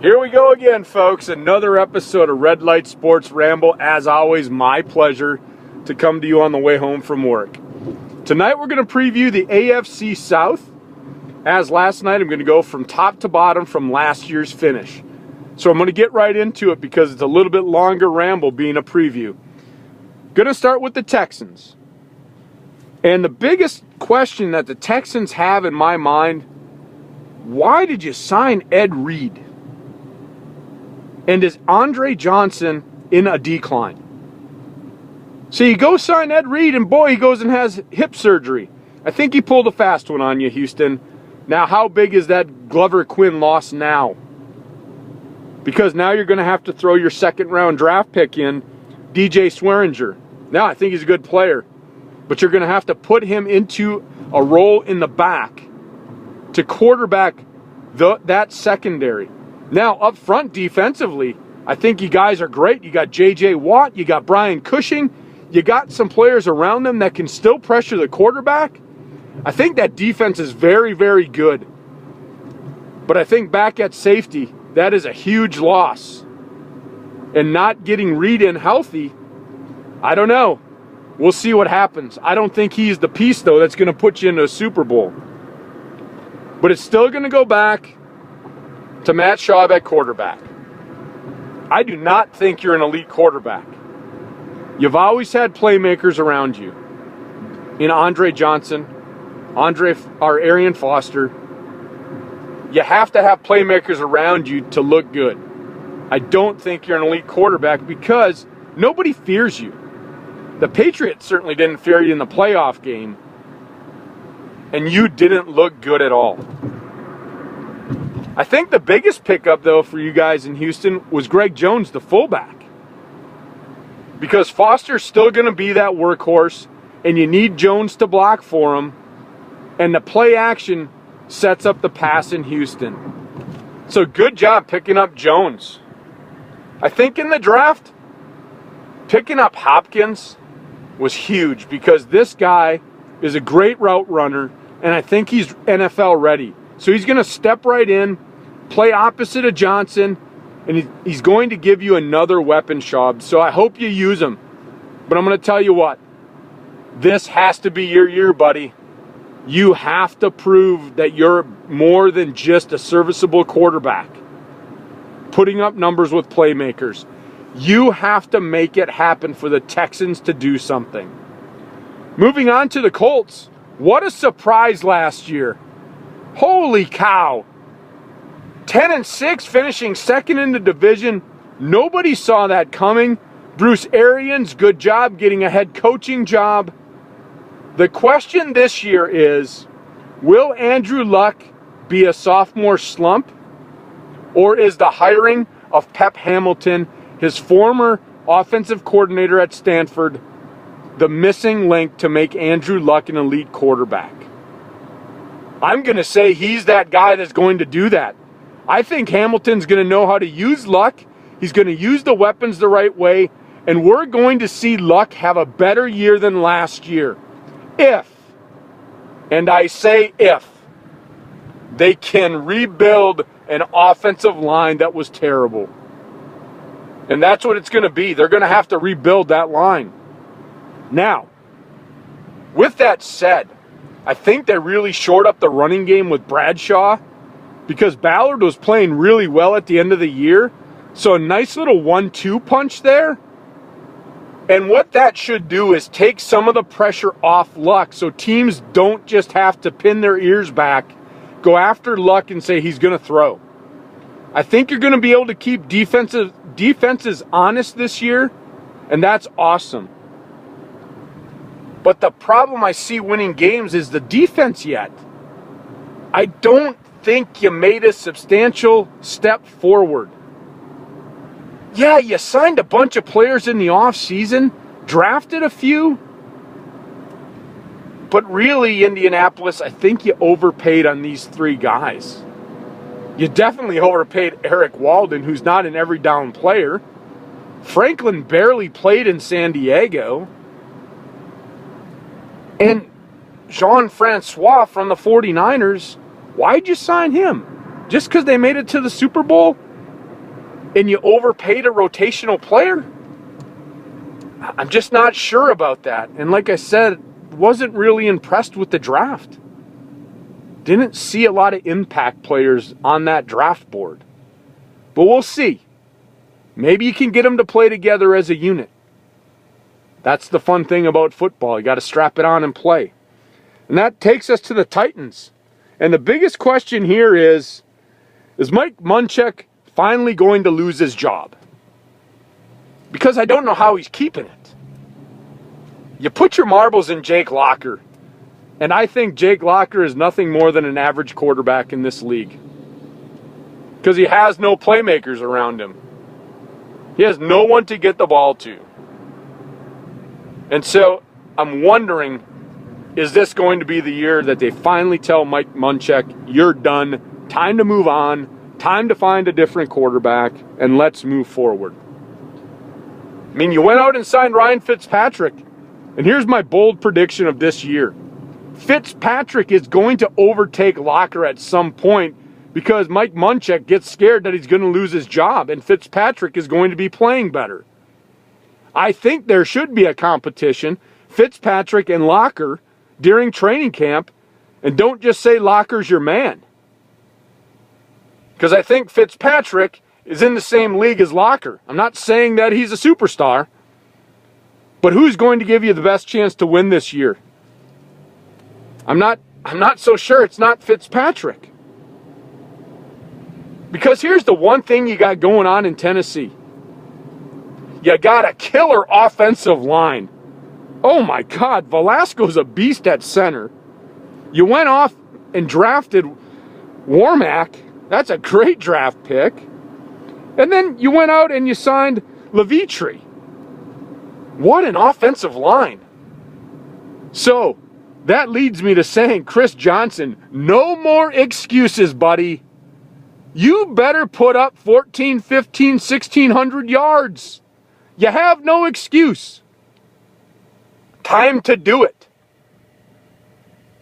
Here we go again, folks. Another episode of Red Light Sports Ramble. As always, my pleasure to come to you on the way home from work. Tonight we're going to preview the AFC South. As last night, I'm going to go from top to bottom from last year's finish. So I'm going to get right into it because it's a little bit longer ramble being a preview. Going to start with the Texans. And the biggest question that the Texans have in my mind, why did you sign Ed Reed? And is Andre Johnson in a decline? So you go sign Ed Reed, and boy, he goes and has hip surgery. I think he pulled a fast one on you, Houston. Now, how big is that Glover Quinn loss now? Because now you're going to have to throw your second-round draft pick in, DJ Swearinger. Now, I think he's a good player. But you're going to have to put him into a role in the back to quarterback that secondary. Now, up front defensively, I think you guys are great. You got J.J. Watt. You got Brian Cushing. You got some players around them that can still pressure the quarterback. I think that defense is very, very good. But I think back at safety, that is a huge loss. And not getting Reed in healthy, I don't know. We'll see what happens. I don't think he's the piece, though, that's going to put you into a Super Bowl. But it's still going to go back to Matt Schaub at quarterback. I do not think you're an elite quarterback. You've always had playmakers around you. In Andre Johnson, Arian Foster. You have to have playmakers around you to look good. I don't think you're an elite quarterback because nobody fears you. The Patriots certainly didn't fear you in the playoff game. And you didn't look good at all. I think the biggest pickup, though, for you guys in Houston was Greg Jones, the fullback. Because Foster's still going to be that workhorse, and you need Jones to block for him. And the play action sets up the pass in Houston. So good job picking up Jones. I think in the draft, picking up Hopkins was huge because this guy is a great route runner, and I think he's NFL ready. So he's going to step right in, play opposite of Johnson, and he's going to give you another weapon, Schaub. So I hope you use him. But I'm going to tell you what. This has to be your year, buddy. You have to prove that you're more than just a serviceable quarterback. Putting up numbers with playmakers. You have to make it happen for the Texans to do something. Moving on to the Colts. What a surprise last year. Holy cow. 10-6, finishing second in the division. Nobody saw that coming. Bruce Arians, good job getting a head coaching job. The question this year is, will Andrew Luck be a sophomore slump? Or is the hiring of Pep Hamilton, his former offensive coordinator at Stanford, the missing link to make Andrew Luck an elite quarterback? I'm going to say he's that guy that's going to do that. I think Hamilton's going to know how to use Luck. He's going to use the weapons the right way. And we're going to see Luck have a better year than last year. If, and I say if, they can rebuild an offensive line that was terrible. And that's what it's going to be. They're going to have to rebuild that line. Now, with that said, I think they really shored up the running game with Bradshaw because Ballard was playing really well at the end of the year. So a nice little 1-2 punch there. And what that should do is take some of the pressure off Luck so teams don't just have to pin their ears back, go after Luck and say he's going to throw. I think you're going to be able to keep defenses honest this year, and that's awesome. But the problem I see winning games is the defense yet. I don't think you made a substantial step forward. Yeah, you signed a bunch of players in the offseason, drafted a few. But really, Indianapolis, I think you overpaid on these three guys. You definitely overpaid Eric Walden, who's not an every down player. Franklin barely played in San Diego. And Jean-Francois from the 49ers, why'd you sign him? Just because they made it to the Super Bowl? and you overpaid a rotational player? I'm just not sure about that. And like I said, wasn't really impressed with the draft. Didn't see a lot of impact players on that draft board. But we'll see. Maybe you can get them to play together as a unit. That's the fun thing about football. You got to strap it on and play. And that takes us to the Titans. And the biggest question here is Mike Munchak finally going to lose his job? Because I don't know how he's keeping it. You put your marbles in Jake Locker. And I think Jake Locker is nothing more than an average quarterback in this league. Because he has no playmakers around him. He has no one to get the ball to. And so I'm wondering, is this going to be the year that they finally tell Mike Munchak, you're done, time to move on, time to find a different quarterback, and let's move forward? I mean, you went out and signed Ryan Fitzpatrick. And here's my bold prediction of this year. Fitzpatrick is going to overtake Locker at some point because Mike Munchak gets scared that he's going to lose his job and Fitzpatrick is going to be playing better. I think there should be a competition, Fitzpatrick and Locker, during training camp, and don't just say Locker's your man. Because I think Fitzpatrick is in the same league as Locker. I'm not saying that he's a superstar, but who's going to give you the best chance to win this year? I'm not so sure it's not Fitzpatrick. Because here's the one thing you got going on in Tennessee. You got a killer offensive line. Oh my God, Velasco's a beast at center. You went off and drafted Warmack. That's a great draft pick. And then you went out and you signed Levitre. What an offensive line. So, that leads me to saying, Chris Johnson, no more excuses, buddy. You better put up 14, 15, 1,600 yards. You have no excuse. Time to do it.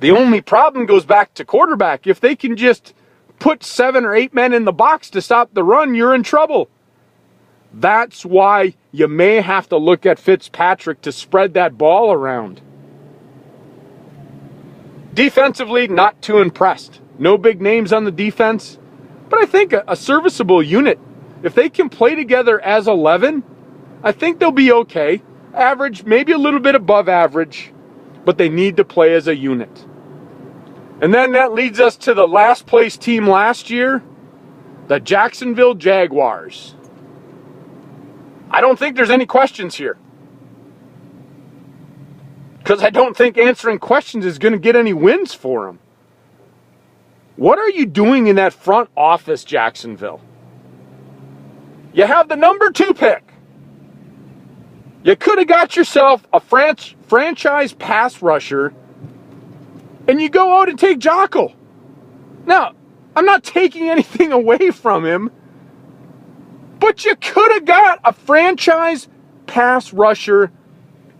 The only problem goes back to quarterback. If they can just put 7 or 8 men in the box to stop the run, you're in trouble. That's why you may have to look at Fitzpatrick to spread that ball around. Defensively, not too impressed. No big names on the defense. But I think a serviceable unit, if they can play together as 11, I think they'll be okay. Average, maybe a little bit above average, but they need to play as a unit. And then that leads us to the last place team last year, the Jacksonville Jaguars. I don't think there's any questions here. Because I don't think answering questions is going to get any wins for them. What are you doing in that front office, Jacksonville? You have the number 2 pick. You could have got yourself a franchise pass rusher, and you go out and take Jockel. Now, I'm not taking anything away from him, but you could have got a franchise pass rusher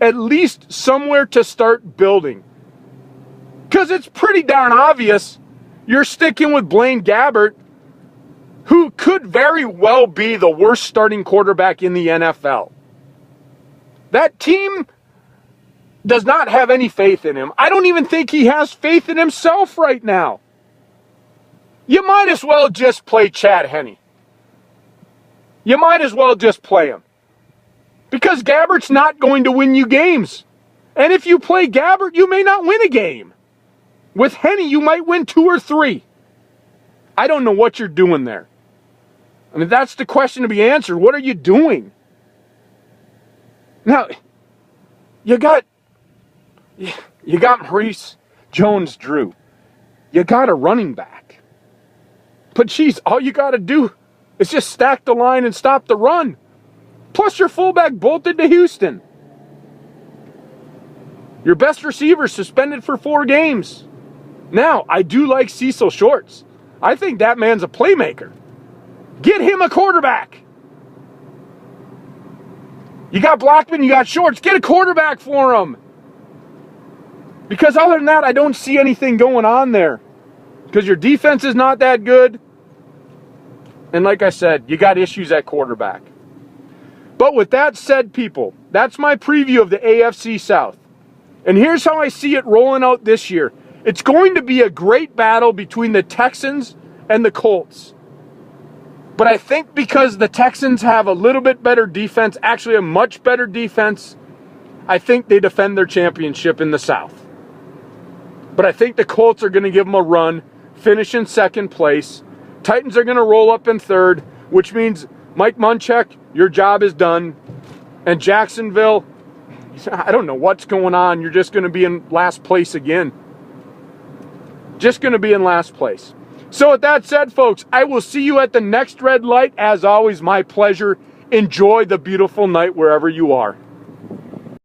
at least somewhere to start building. Because it's pretty darn obvious you're sticking with Blaine Gabbert, who could very well be the worst starting quarterback in the NFL. That team does not have any faith in him. I don't even think he has faith in himself right now. You might as well just play Chad Henne. You might as well just play him. Because Gabbert's not going to win you games. And if you play Gabbert, you may not win a game. With Henne, you might win 2 or 3. I don't know what you're doing there. I mean, that's the question to be answered. What are you doing? Now, you got Maurice Jones-Drew. You got a running back. But geez, all you got to do is just stack the line and stop the run. Plus your fullback bolted to Houston. Your best receiver suspended for 4 games. Now, I do like Cecil Shorts. I think that man's a playmaker. Get him a quarterback. You got Blackman, you got Shorts. Get a quarterback for him. Because other than that, I don't see anything going on there. Because your defense is not that good. And like I said, you got issues at quarterback. But with that said, people, that's my preview of the AFC South. And here's how I see it rolling out this year. It's going to be a great battle between the Texans and the Colts. But I think because the Texans have a little bit better defense, actually a much better defense, I think they defend their championship in the South. But I think the Colts are going to give them a run, finish in second place. Titans are going to roll up in third, which means Mike Munchak, your job is done. And Jacksonville, I don't know what's going on. You're just going to be in last place again. Just going to be in last place. So with that said, folks, I will see you at the next red light. As always, my pleasure. Enjoy the beautiful night wherever you are.